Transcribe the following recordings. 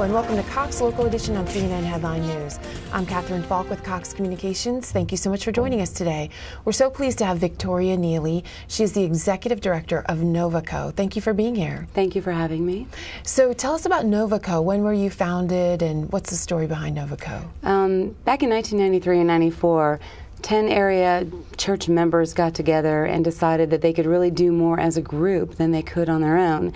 and welcome to Cox Local Edition on CNN Headline News. I'm Catherine Falk with Cox Communications. Thank you so much for joining us today. We're so pleased to have Victoria Neeley. She is the Executive Director of NOVACO. Thank you for being here. Thank you for having me. So tell us about NOVACO. When were you founded and what's the story behind NOVACO? Back in 1993 and 94, 10 area church members got together and decided that they could really do more as a group than they could on their own.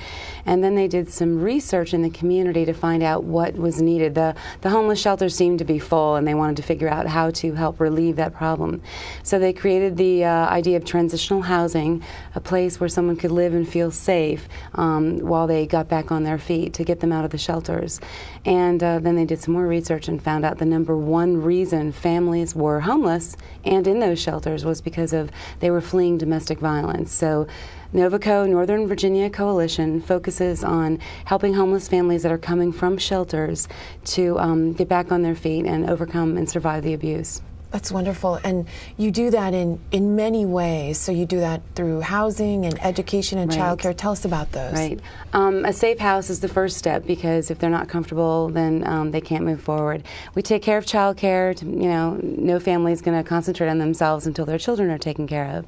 And then they did some research in the community to find out what was needed. The homeless shelters seemed to be full, and they wanted to figure out how to help relieve that problem. So they created the idea of transitional housing, a place where someone could live and feel safe while they got back on their feet to get them out of the shelters. And then they did some more research and found out the number one reason families were homeless and in those shelters was because they were fleeing domestic violence. So NOVACO, Northern Virginia Coalition, focuses on helping homeless families that are coming from shelters to get back on their feet and overcome and survive the abuse. That's wonderful. And you do that in many ways. So you do that through housing and education and childcare. Tell us about those. Right. A safe house is the first step, because if they're not comfortable, then they can't move forward. We take care of childcare. No family is going to concentrate on themselves until their children are taken care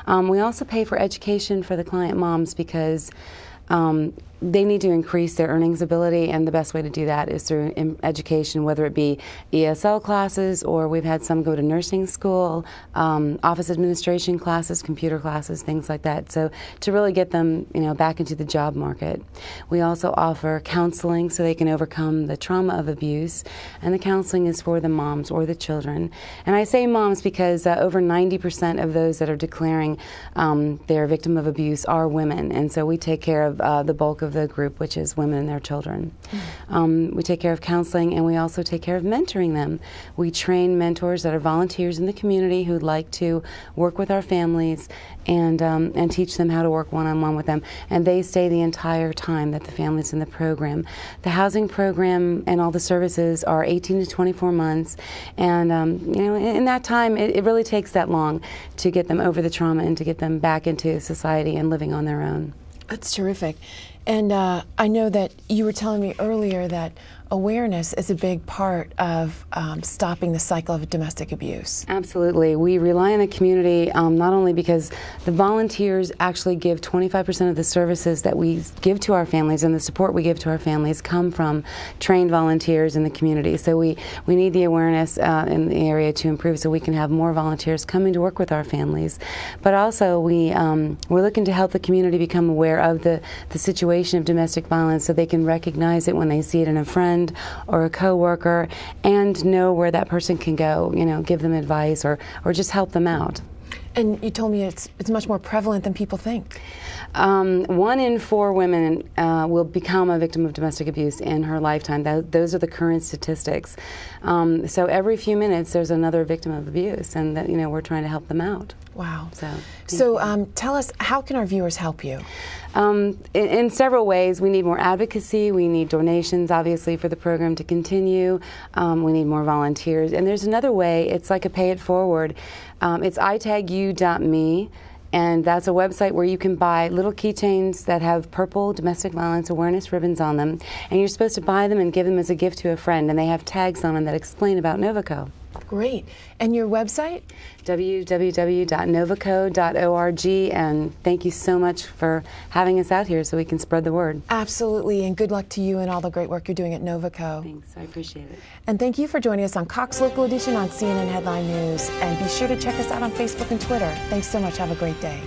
of. We also pay for education for the client moms, because they need to increase their earnings ability, and the best way to do that is through education, whether it be ESL classes, or we've had some go to nursing school, office administration classes, computer classes, things like that. So to really get them, back into the job market. We also offer counseling so they can overcome the trauma of abuse, and the counseling is for the moms or the children. And I say moms because over 90% of those that are declaring they're a victim of abuse are women, and so we take care of the bulk of the group, which is women and their children. Mm-hmm. We take care of counseling, and we also take care of mentoring them. We train mentors that are volunteers in the community who'd like to work with our families and teach them how to work one-on-one with them, and they stay the entire time that the family's in the program. The housing program and all the services are 18 to 24 months, and in that time it really takes that long to get them over the trauma and to get them back into society and living on their own. That's terrific. And I know that you were telling me earlier that awareness is a big part of stopping the cycle of domestic abuse. Absolutely. We rely on the community not only because the volunteers actually give 25% of the services that we give to our families, and the support we give to our families come from trained volunteers in the community. So we need the awareness in the area to improve, so we can have more volunteers coming to work with our families. But also we're looking to help the community become aware of the situation of domestic violence, so they can recognize it when they see it in a friend or a coworker, and know where that person can go, give them advice or just help them out. And you told me it's much more prevalent than people think. 1 in 4 women will become a victim of domestic abuse in her lifetime. Those are the current statistics. So every few minutes there's another victim of abuse, and we're trying to help them out. Wow. So tell us, how can our viewers help you? In several ways. We need more advocacy. We need donations, obviously, for the program to continue. We need more volunteers. And there's another way. It's like a pay it forward. It's itagu.me. And that's a website where you can buy little keychains that have purple domestic violence awareness ribbons on them. And you're supposed to buy them and give them as a gift to a friend. And they have tags on them that explain about NOVACO. Great. And your website? www.novaco.org. And thank you so much for having us out here so we can spread the word. Absolutely. And good luck to you and all the great work you're doing at NOVACO. Thanks. I appreciate it. And thank you for joining us on Cox Local Edition on CNN Headline News. And be sure to check us out on Facebook and Twitter. Thanks so much. Have a great day.